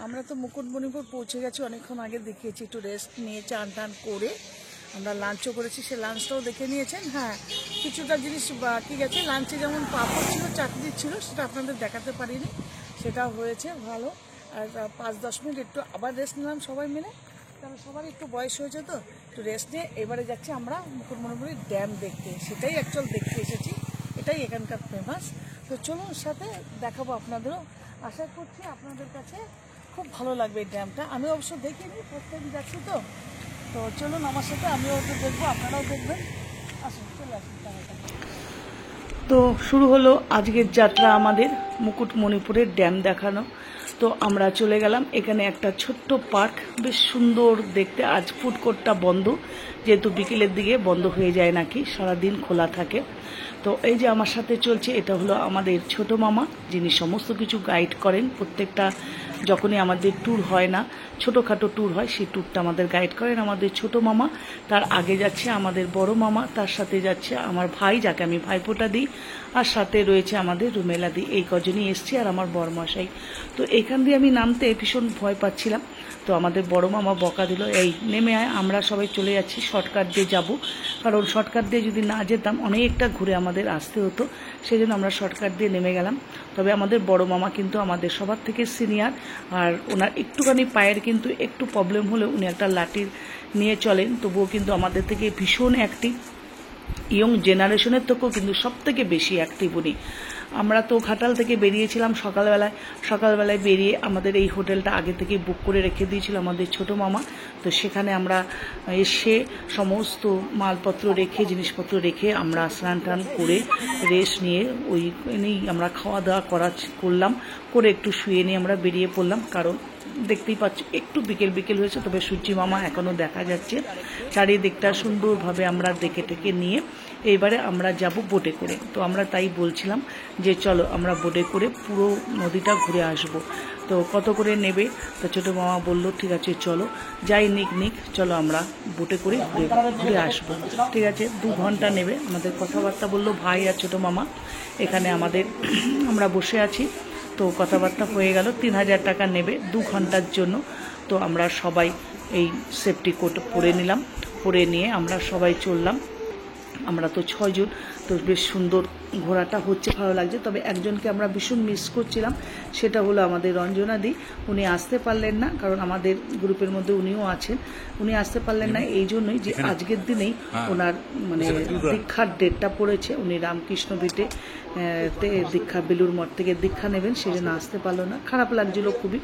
আমরা তো মুকুটমণিপুর পৌঁছে গেছি, অনেকক্ষণ আগে দেখিয়েছি। একটু রেস্ট নিয়ে চান টান করে আমরা লাঞ্চও করেছি, সে লাঞ্চটাও দেখে নিয়েছেন। হ্যাঁ, কিছুটা জিনিস বাকি গেছে। লাঞ্চে যেমন পাঁপড় ছিল, চাটনি ছিল, সেটা আপনাদের দেখাতে পারিনি, সেটাও হয়েছে ভালো। আর 5-10 মিনিট একটু আবার রেস্ট নিলাম সবাই মিলে, কারণ সবার একটু বয়স হয়েছে, তো একটু রেস্ট নিয়ে এবারে যাচ্ছি আমরা মুকুটমণিপুরের ড্যাম দেখতে। সেটাই অ্যাকচুয়াল দেখতে এসেছি, এটাই এখানকার ফেমাস। তো চলুন সাথে দেখাবো আপনাদেরও। আশা করছি আপনাদের কাছে খুব ভালো লাগবে এই ড্যামটা। আমি অবশ্য দেখিনি, ফার্স্ট টাইম যাচ্ছি। তো চলুন আমার সাথে, আমিও ওটা দেখবো, আপনারাও দেখবেন। আসুন, চলে আসুন তাড়াতাড়ি। তো শুরু হলো আজকের যাত্রা আমাদের মুকুটমণিপুরের ড্যাম দেখানো। তো আমরা চলে গেলাম, এখানে একটা ছোট্ট পার্ক, বেশ সুন্দর দেখতে। আজ ফুড কোর্টটা বন্ধ, যেহেতু বিকেলের দিকে বন্ধ হয়ে যায় নাকি, সারাদিন খোলা থাকে। তো এই যে আমার সাথে চলছে, এটা হলো আমাদের ছোট মামা, যিনি সমস্ত কিছু গাইড করেন। প্রত্যেকটা যখনই আমাদের ট্যুর হয় না, ছোটোখাটো ট্যুর হয়, সেই ট্যুরটা আমাদের গাইড করেন আমাদের ছোট মামা। তার আগে যাচ্ছে আমাদের বড় মামা, তার সাথে যাচ্ছে আমার ভাই, যাকে আমি ভাইফোঁটা দিই, আর সাথে রয়েছে আমাদের রুমেলা দি। এই কজনই এসছি, আর আমার বরমশাই। তো এখান দিয়ে আমি নামতে ভীষণ ভয় পাচ্ছিলাম। তো আমাদের বড় মামা বকা দিল, এই নেমে আয়, আমরা সবাই চলে যাচ্ছি, শর্টকাট দিয়ে যাব। কারণ শর্টকাট দিয়ে যদি না যেতাম অনেকটা ঘুরে আমাদের আসতে হতো, সেই জন্য আমরা শর্টকাট দিয়ে নেমে গেলাম। তবে আমাদের বড় মামা কিন্তু আমাদের সবার থেকে সিনিয়র, আর ওনার একটুখানি পায়ের কিন্তু একটু প্রবলেম হলেও উনি একটা লাঠির নিয়ে চলেন, তবুও কিন্তু আমাদের থেকে ভীষণ অ্যাক্টিভ। ইয়ং জেনারেশনের থেকেও কিন্তু সব থেকে বেশি অ্যাক্টিভ উনি। আমরা তো ঘাটাল থেকে বেরিয়েছিলাম সকালবেলায় বেরিয়ে আমাদের এই হোটেলটা আগে থেকে বুক করে রেখে দিয়েছিল আমাদের ছোট মামা। তো সেখানে আমরা এসে সমস্ত মালপত্র রেখে, জিনিসপত্র রেখে আমরা স্নান টান করে রেস্ট নিয়ে ওইখানেই আমরা খাওয়া দাওয়া করলাম, করে একটু শুয়ে নিয়ে আমরা বেরিয়ে পড়লাম। কারণ দেখতেই পাচ্ছি একটু বিকেল হয়েছে, তবে সূর্যি মামা এখনও দেখা যাচ্ছে। চারিদিকটা সুন্দরভাবে আমরা দেখে টেকে নিয়ে এইবারে আমরা যাব বোটে করে। তো আমরা তাই বলছিলাম যে চলো আমরা বোটে করে পুরো নদীটা ঘুরে আসব। তো কত করে নেবে? তো ছোটো মামা বললো ঠিক আছে চলো, যাই নিক, চলো আমরা বোটে করে ঘুরে আসবো। ঠিক আছে, 2 ঘন্টা নেবে আমাদের। কথাবার্তা বললো ভাই আর ছোটো মামা। এখানে আমরা বসে আছি, তো কথাবার্তা হয়ে গেল। 3000 টাকা নেবে 2 ঘন্টার জন্য। তো আমরা সবাই এই সেফটি কোট পরে নিলাম, পরে নিয়ে আমরা সবাই চললাম। আমরা তো 6 জন, তো বেশ সুন্দর ঘোরাটা হচ্ছে, ভালো লাগছে। তবে একজনকে আমরা ভীষণ মিস করছিলাম, সেটা হলো আমাদের রঞ্জনা দি। উনি আসতে পারলেন না, কারণ আমাদের গ্রুপের মধ্যে উনিও আছেন। উনি আসতে পারলেন না এই জন্যই যে আজকের দিনেই ওনার দীক্ষার ডেটটা পড়েছে। উনি রামকৃষ্ণ ভিটে দীক্ষা, বেলুর মঠ থেকে দীক্ষা নেবেন, সেই জন্য আসতে পারলো না। খারাপ লাগছিল খুবই,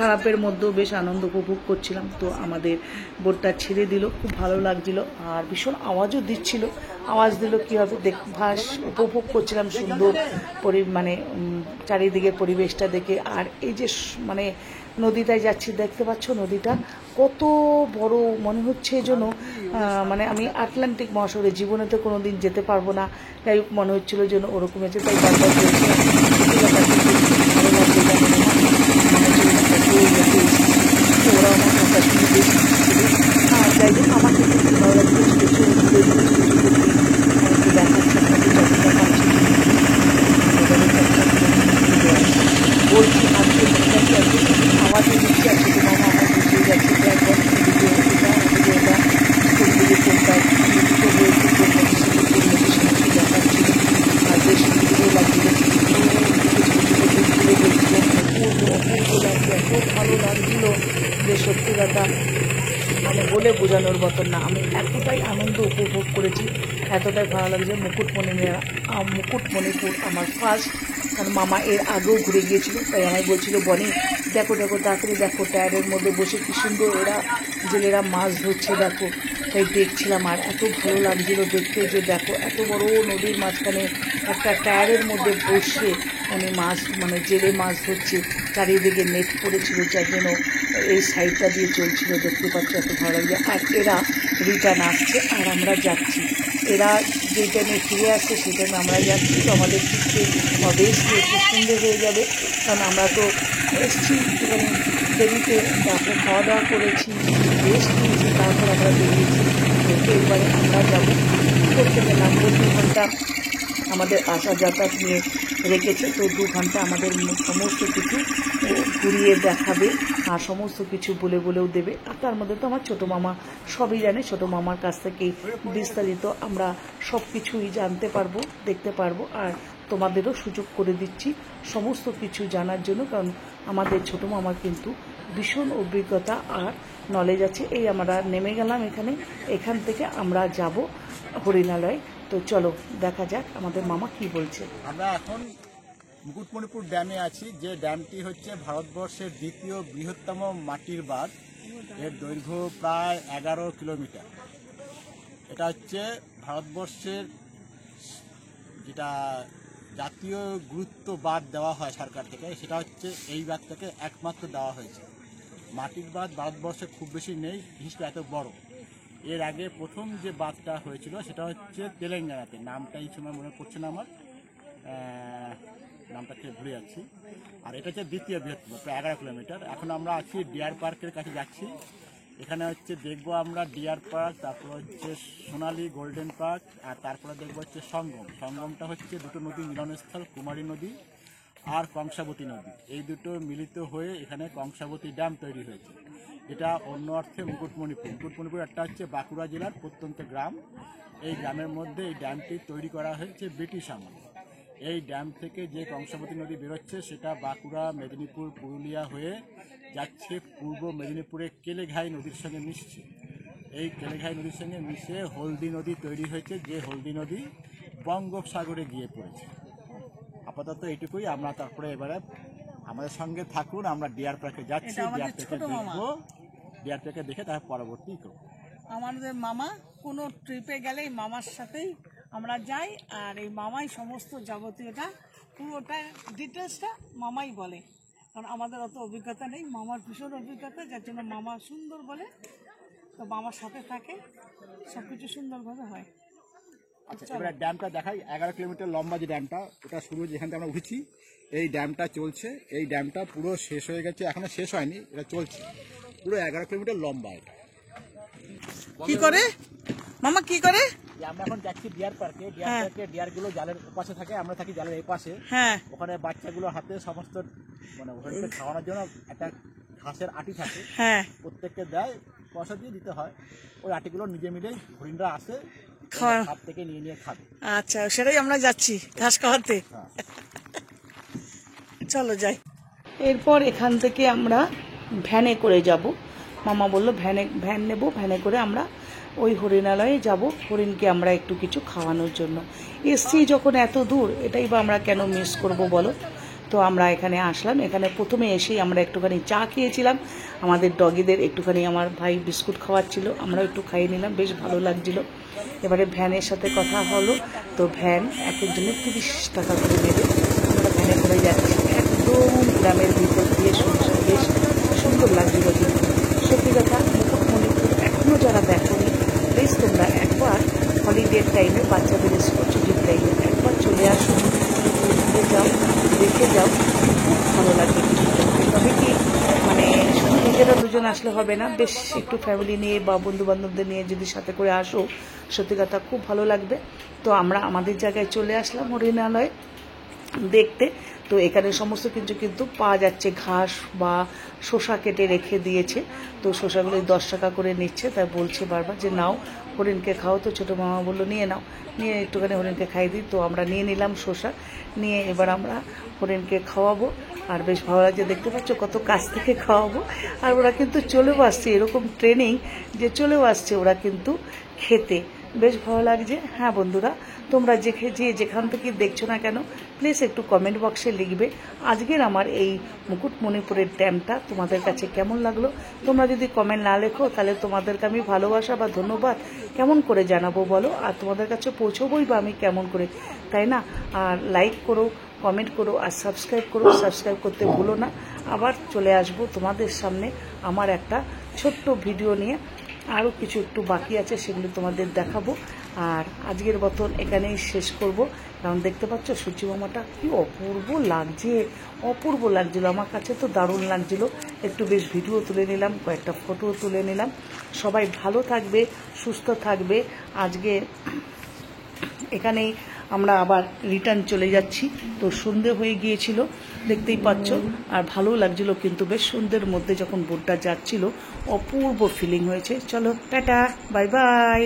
খারাপের মধ্যেও বেশ আনন্দ উপভোগ করছিলাম। তো আমাদের বোটটা ছেড়ে দিল, খুব ভালো লাগছিল, আর ভীষণ আওয়াজও দিচ্ছিল। আওয়াজ দিল কী হবে, উপভোগ করছিলাম সুন্দর চারিদিকে পরিবেশটা দেখে। আর এই যে নদীটায় যাচ্ছি, দেখতে পাচ্ছ নদীটা কত বড়, মনে হচ্ছে যেন আমি আটলান্টিক মহাসাগরে জীবনেতে কোনো দিন যেতে পারবো না, যাই হোক মনে হচ্ছিলো যেন ওরকম হয়েছে। তাই বারবার বলছিলাম ওরা আমার কথা শুনে বেশ যাই হোক আমার কিন্তু খুব ভালো লাগছে। দেখাচ্ছে আপনাদের যতটা পাচ্ছি বলছি, আজকে আওয়াজে দিচ্ছি, আর ছোটো মামা আমার বুঝিয়ে যাচ্ছে যে একবার ওটা কোনটা দেখাচ্ছিল, আর বেশ সুন্দর লাগছিল। এত ভালো লাগছিল যে সত্যি কথা বলে বোঝানোর মতন না। আমি এতটাই আনন্দ উপভোগ করেছি, এতটাই ভালো লাগছে। মুকুটমণিপুর আমার ফার্স্ট, কারণ মামা এর আগেও ঘুরে গিয়েছিল। তাই আমায় বলছিল বনি দেখো তাড়াতাড়ি দেখো, টায়ারের মধ্যে বসে কী সুন্দর ওরা জেলেরা মাছ ধরছে দেখো। তাই দেখছিলাম, আর এত ভালো লাগছিল দেখতে যে দেখো এত বড় নদীর মাঝখানে একটা টায়ারের মধ্যে বসে মাছ জেলে মাছ ধরছে। চারিদিকে নেট পড়েছিল, যার জন্য এই সাইডটা দিয়ে চলছিল, দেখতে পাচ্ছি এত ভালো লাগছে। আর এরা রিটার্ন আসছে আর আমরা যাচ্ছি, এরা যে টাইমে ফিরে আসছে সেই টাইমে আমরা যাচ্ছি। তো আমাদের ফিরতে অবভিয়াসলি একটু সুন্দর হয়ে যাবে, কারণ আমরা তো এসেছি দেরিতে, তারপরে খাওয়া দাওয়া করেছি, রেস্ট নিয়েছি, তারপর আমরা বেরিয়েছি। তো এবারে আমরা যাবো করতে গেলাম 2 ঘন্টা আমাদের আসা যাতায়াত নিয়ে রেখেছে। তো 2 ঘন্টা আমাদের সমস্ত কিছু ঘুরিয়ে দেখাবে আর সমস্ত কিছু বলেও দেবে। আর তার মধ্যে তো আমার ছোটো মামা সবই জানে, ছোটো মামার কাছ থেকেই বিস্তারিত আমরা সব কিছুই জানতে পারবো, দেখতে পারবো। আর তোমাদেরও সুযোগ করে দিচ্ছি সমস্ত কিছু জানার জন্য, কারণ আমাদের ছোটো মামার কিন্তু ভীষণ অভিজ্ঞতা আর নলেজ আছে। এই আমরা নেমে গেলাম এখান থেকে আমরা যাব হরিণালয়। তো চলো দেখা যাক আমাদের মামা কি বলছে। আমরা এখন মুকুটমণিপুর ড্যামে আছি, যে ড্যামটি হচ্ছে ভারতবর্ষের দ্বিতীয় বৃহত্তম মাটির বাঁধ। এর দৈর্ঘ্য প্রায় 11 কিলোমিটার। এটা হচ্ছে ভারতবর্ষের যেটা জাতীয় গুরুত্ব বাঁধ দেওয়া হয় সরকার থেকে, সেটা হচ্ছে এই বাঁধটাকে একমাত্র দেওয়া হয়েছে। মাটির বাঁধ ভারতবর্ষে খুব বেশি নেই, বিশেষ করে এত বড়। এর আগে প্রথম যে বাঁধটা হয়েছিল সেটা হচ্ছে তেলেঙ্গানাতে, নামটা এই সময় মনে পড়ছে না আমার, নামটাকে ভুলে যাচ্ছি। আর এটা হচ্ছে দ্বিতীয় বৃহত্তম, প্রায় 11 কিলোমিটার। এখন আমরা আছি ডিয়ার পার্কের কাছে যাচ্ছি। এখানে হচ্ছে দেখবো আমরা ডিয়ার পার্ক, তারপর হচ্ছে সোনালী গোল্ডেন পার্ক, আর তারপরে দেখবো হচ্ছে সঙ্গম। সঙ্গমটা হচ্ছে দুটো নদী মিলনস্থল, কুমারী নদী আর কংসাবতী নদী। এই দুটো মিলিত হয়ে এখানে কংসাবতী ড্যাম তৈরি হয়েছে। এটা অন্য অর্থে মুকুটমণিপুর একটা হচ্ছে বাঁকুড়া জেলার প্রত্যন্ত গ্রাম। এই গ্রামের মধ্যে এই ড্যামটি তৈরি করা হয়েছে ব্রিটিশ আমলে। এই ড্যাম থেকে যে কংসাবতী নদী বেরোচ্ছে সেটা বাঁকুড়া, মেদিনীপুর, পুরুলিয়া হয়ে যাচ্ছে পূর্ব মেদিনীপুরে কেলেঘাই নদীর সঙ্গে মিশছে। এই কেলেঘাই নদীর সঙ্গে মিশে হলদি নদী তৈরি হয়েছে, যে হলদি নদী বঙ্গোপসাগরে গিয়ে পড়েছে। আপাতত এইটুকুই। আমরা তারপরে এবারে আমাদের সঙ্গে থাকুন, আমরা ডিয়ার পার্কে যাচ্ছি, ডিয়ার পার্কে দেখবো, ডিয়ার পার্কে দেখে তার পরবর্তী করবো। আমাদের মামা কোনো ট্রিপে গেলে এই মামার সাথেই আমরা যাই, আর এই মামাই সমস্ত যাবতীয়টা পুরোটা ডিটেলসটা মামাই বলে, কারণ আমাদের অত অভিজ্ঞতা নেই। মামার ভীষণ অভিজ্ঞতা, যার জন্য মামা সুন্দর বলে। তো মামার সাথে থাকে, সব কিছু সুন্দরভাবে হয়। আচ্ছা, এবার ড্যামটা দেখাই। 11 কিলোমিটার লম্বা যে ড্যামটা, ওটা শুরু যেখান থেকে আমরা উঠেছি, এই ড্যামটা চলছে। এই ড্যামটা পুরো শেষ হয়ে গেছে, এখনো শেষ হয়নি, এটা চলছে। পুরো 11 কিলোমিটার লম্বা এটা। কি করে মামা কি করে? আমরা এখন যাচ্ছি ডিয়ার পার্কে। ডিয়ার পার্কে ডিয়ারগুলো জালের ওপাশে থাকে, আমরা থাকি জালের এই পাশে। হ্যাঁ, ওখানে বাচ্চাগুলো হাতে সমস্ত মানে ওখানে খাওয়ানোর জন্য একটা ঘাসের আটি থাকে। হ্যাঁ, প্রত্যেককে দেয়, পয়সা দিয়ে দিতে হয়। ওই আটিগুলো নিজে মিলেই হরিণরা আসে, হাত থেকে নিয়ে নিয়ে খাবে। আচ্ছা, সেটাই আমরা যাচ্ছি ঘাস খাওয়াতে। চলো যাই। এরপর এখান থেকে আমরা ভ্যানে করে যাব। মামা বললো ভ্যান নেব, ভ্যানে করে আমরা ওই হরিণালয়ে যাব, হরিণকে আমরা একটু কিছু খাওয়ানোর জন্য এসছি। যখন এত দূর, এটাই বা আমরা কেন মিস করব বলো। তো আমরা এখানে আসলাম। এখানে প্রথমে এসেই আমরা একটুখানি চা খেয়েছিলাম, আমাদের ডগিদের একটুখানি আমার ভাই বিস্কুট খাওয়াচ্ছিল, আমরা একটু খাইয়ে নিলাম, বেশ ভালো লাগছিল। এবারে ভ্যানের সাথে কথা হলো, তো ভ্যান এক একজনের 30 টাকা করে নেবে। আমরা ভ্যানে করে যাচ্ছি একদম গ্রামের ভিতর দিয়ে, বেশ সুন্দর লাগছিল। কিন্তু সত্যি কথা, মুকুটমণিপুর এখনও যারা দেখোনি, প্লিজ তোমরা একবার হলিডের টাইমে, বাচ্চাদের স্কুল ছুটির টাইমে একবার চলে আসো, ঘুরতে যাও, দেখে যাও, খুব ভালো লাগবে। তবে কি মানে শুধু নিজেরা দুজন আসলে হবে না, বেশ একটু ফ্যামিলি নিয়ে বা বন্ধু বান্ধবদের নিয়ে যদি সাথে করে আসো, সত্যি কথা খুব ভালো লাগবে। তো আমরা আমাদের জায়গায় চলে আসলাম হরিণালয় দেখতে। তো এখানে সমস্ত কিছু কিন্তু পাওয়া যাচ্ছে, ঘাস বা শসা কেটে রেখে দিয়েছে। তো শসাগুলো 10 টাকা করে নিচ্ছে, তাই বলছে বারবার যে নাও হরিণকে খাও। তো ছোটো মামা বললো নিয়ে নাও, নিয়ে একটুখানি হরিণকে খাই দিই। তো আমরা নিয়ে নিলাম শসা, নিয়ে এবার আমরা হরিণকে খাওয়াবো। আর বেশ ভালো লাগছে, দেখতে পাচ্ছ কত কাছ থেকে খাওয়াবো। আর ওরা কিন্তু চলেও আসছে, এরকম ট্রেনিং যে চলেও আসছে ওরা কিন্তু খেতে, বেশ ভালো লাগছে। হ্যাঁ বন্ধুরা, তোমরা যে যেখান থেকে দেখছো না কেন, প্লিজ একটু কমেন্ট বক্সে লিখবে আজকের আমার এই মুকুটমণিপুরের ড্যামটা তোমাদের কাছে কেমন লাগলো। তোমরা যদি কমেন্ট না লেখো, তাহলে তোমাদেরকে আমি ভালোবাসা বা ধন্যবাদ কেমন করে জানাবো বলো। আর তোমাদের কাছে পৌঁছবোই বা আমি কেমন করে, তাই না? আর লাইক করো, কমেন্ট করো, আর সাবস্ক্রাইব করো। সাবস্ক্রাইব করতে ভুলো না। আবার চলে আসবো তোমাদের সামনে আমার একটা ছোট্ট ভিডিও নিয়ে। আরও কিছু একটু বাকি আছে, সেগুলো তোমাদের দেখাবো। আর আজকের মতন এখানেই শেষ করব, কারণ দেখতে পাচ্ছ সূর্য মামাটা কি অপূর্ব লাগছে, অপূর্ব লাগছিল আমার কাছে, তো দারুণ লাগছিল। একটু বেশ ভিডিও তুলে নিলাম, কয়েকটা ফটো তুলে নিলাম। সবাই ভালো থাকবে, সুস্থ থাকবে। আজকে এখানেই আমরা আবার রিটার্ন চলে যাচ্ছি। তো সন্ধে হয়ে গিয়েছিল দেখতেই পাচ্ছ, আর ভালো লাগছিল কিন্তু বেশ সন্ধ্যের মধ্যে যখন বোটটা যাচ্ছিল অপূর্ব ফিলিং হয়েছে। চলো টাটা, বাই বাই।